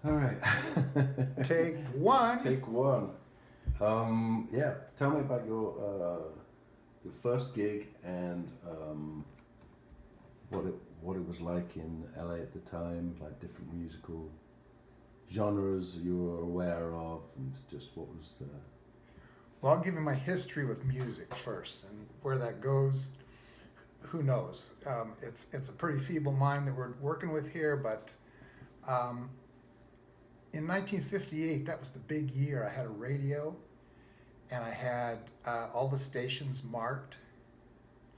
All right. Take one. Take one. Yeah, tell me about your first gig and what it was like in LA at the time, like different musical genres you were aware of, and just what was. Well, I'll give you my history with music first, and where that goes, who knows? It's a pretty feeble mind that we're working with here, but in 1958, that was the big year. I had a radio, and I had all the stations marked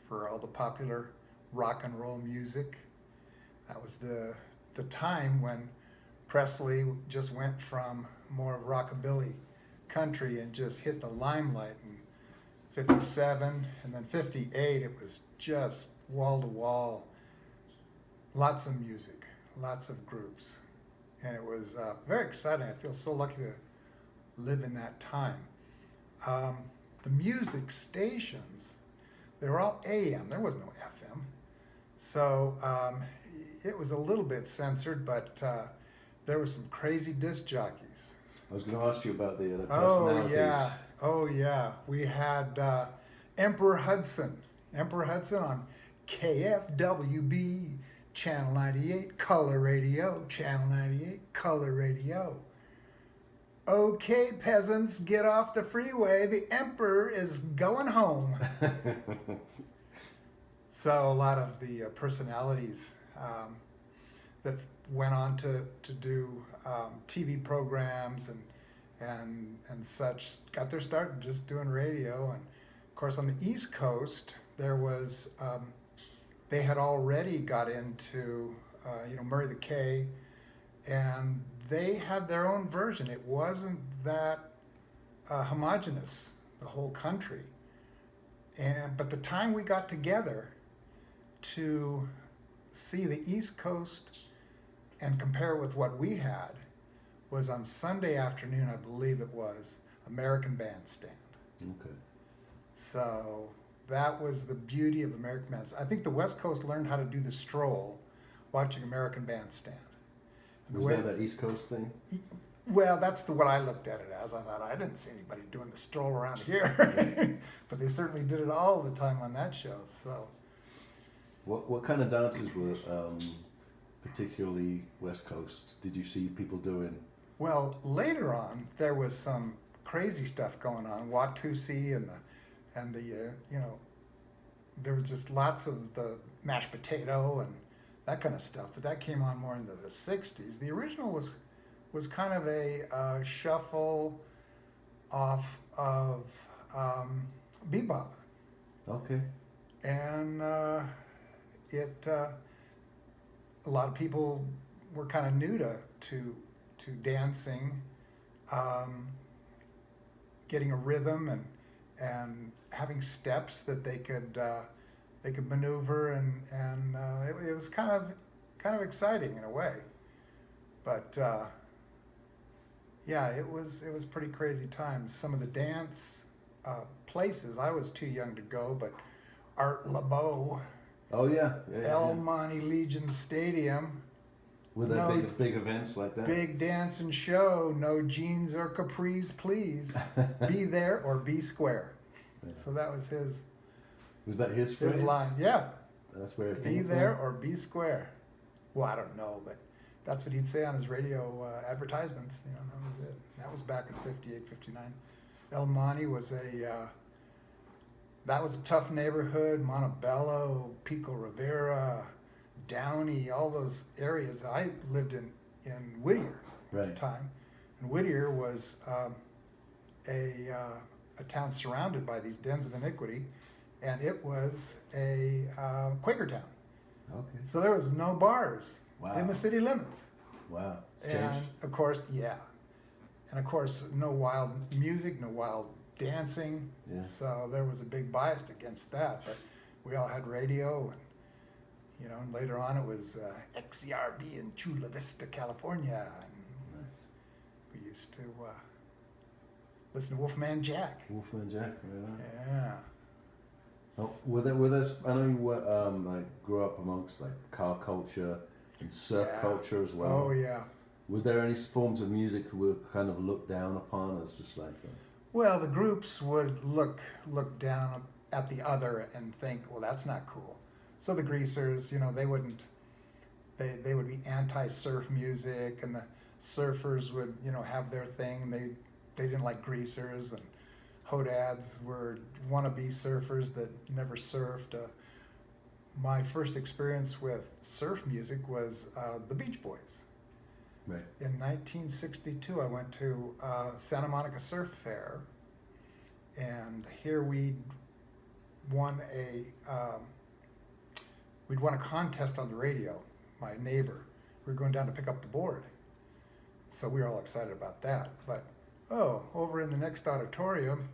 for all the popular rock and roll music. That was the time when Presley just went from more rockabilly country and just hit the limelight in 57, and then 58 it was just wall to wall, lots of music, lots of groups, and it was very exciting. I feel so lucky to live in that time. The music stations, they were all AM, there was no FM, so it was a little bit censored, but there were some crazy disc jockeys. I was going to ask you about the Oh personalities. yeah, oh yeah. We had Emperor Hudson on KFWB Channel 98 Color Radio, Channel 98 Color Radio. Okay, peasants, get off the freeway. The Emperor is going home. So a lot of the personalities that went on to do TV programs and such got their start just doing radio. And of course on the East Coast there was they had already got into Murray the K, and they had their own version. It wasn't that homogenous, the whole country. But the time we got together to see the East Coast and compare it with what we had was on Sunday afternoon, I believe it was, American Bandstand. Okay. So that was the beauty of American Bandstand. I think the West Coast learned how to do the stroll watching American Bandstand. Was that an East Coast thing? Well, that's what I looked at it as. I thought, I didn't see anybody doing the stroll around here. But they certainly did it all the time on that show. So, What kind of dances were particularly West Coast did you see people doing? well, later on, there was some crazy stuff going on. Watusi and the there was just lots of the mashed potato and that kind of stuff. But that came on more into the 60s. The original was kind of a shuffle off of bebop. Okay. And a lot of people were kind of new to dancing, getting a rhythm and having steps that they could maneuver, and it was kind of exciting in a way. But yeah, it was pretty crazy times. Some of the dance places, I was too young to go, but Art LeBeau, Oh yeah. El Monte Legion Stadium. Were there big events like that? Big dance and show, no jeans or capris, please. Be there or be square. Yeah. So that was his. Was that his phrase? His line, yeah. That's where it came from? Be there or be square. Well, I don't know, but that's what he'd say on his radio advertisements. That was it. That was back in 58, 59. El Monte was that was a tough neighborhood. Montebello, Pico Rivera, Downey, all those areas. I lived in Whittier at the time, and Whittier was a town surrounded by these dens of iniquity, and it was a Quaker town. Okay. So there was no bars in the city limits. Wow. It's And changed. of course, no wild music, no wild dancing. Yeah. So there was a big bias against that, but we all had radio, and later on it was XCRB in Chula Vista, California. And Nice. we used to listen to Wolfman Jack. Wolfman Jack, right on. Yeah. Oh, were there, I know you were, grew up amongst like car culture and surf culture as well. Oh yeah. were there any forms of music that were kind of looked down upon as just like that? Well, the groups would look down at the other and think, well, that's not cool. So the Greasers, they wouldn't. They would be anti-surf music, and the surfers would, have their thing. They didn't like Greasers, and Hodads were wannabe surfers that never surfed. My first experience with surf music was the Beach Boys. Right. In 1962, I went to Santa Monica Surf Fair, and here we'd won a contest on the radio. My neighbor, we were going down to pick up the board, so we were all excited about that. But over in the next auditorium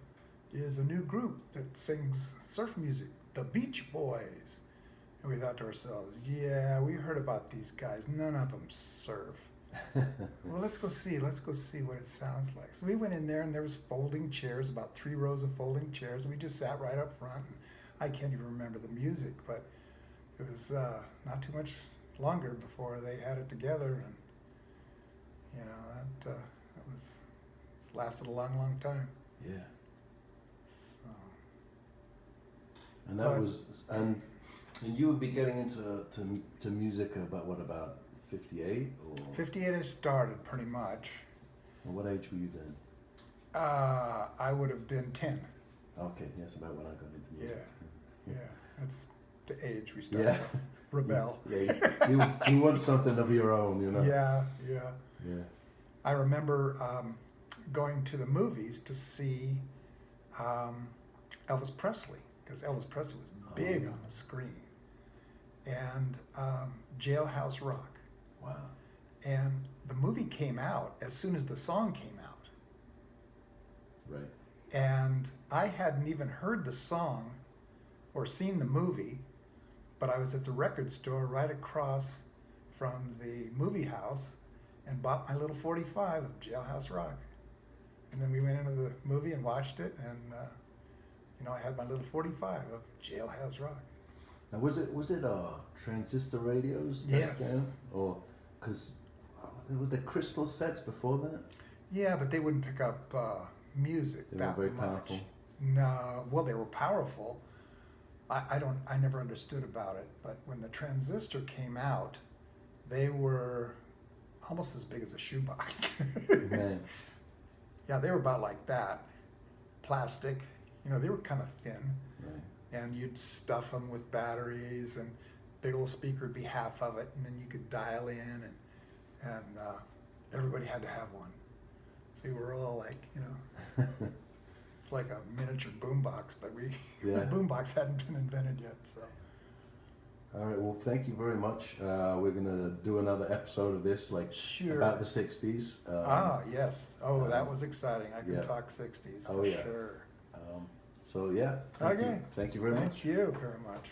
is a new group that sings surf music, the Beach Boys. And we thought to ourselves, yeah, we heard about these guys. None of them surf. Well, let's go see what it sounds like. So we went in there, and there was folding chairs, about 3 rows of folding chairs. We just sat right up front. And I can't even remember the music, but it was not too much longer before they had it together, and it's lasted a long time. Yeah. So, And that was and you would be getting into music about 58 or 58 I started pretty much. And what age were you then? I would have been 10. Okay, yes, about when I got into music. Yeah, that's the age we started. Yeah. Rebel. Yeah, you want something of your own, Yeah. Yeah. I remember going to the movies to see Elvis Presley, because Elvis Presley was big on the screen, and Jailhouse Rock. Wow. And the movie came out as soon as the song came out. Right. And I hadn't even heard the song or seen the movie, but I was at the record store right across from the movie house and bought my little 45 of Jailhouse Rock. And then we went into the movie and watched it, and I had my little 45 of Jailhouse Rock. Now, was it transistor radios back Yes. then? Or, because were there crystal sets before that? Yeah, but they wouldn't pick up music They that were very much. powerful. No, well, they were powerful. I never understood about it, but when the transistor came out, they were almost as big as a shoebox. Man. Yeah, they were about like that, plastic. They were kind of thin, Right. and you'd stuff them with batteries, and big old speaker would be half of it, and then you could dial in, and everybody had to have one. So we were all like, it's like a miniature boombox, but Yeah. the boombox hadn't been invented yet. So All right. Well, thank you very much. We're gonna do another episode of this, sure. about the '60s. Yes. That was exciting. I can yeah. talk 60s Oh, for yeah. sure. So yeah. Thank Okay. you. Thank you very much. Thank you very much.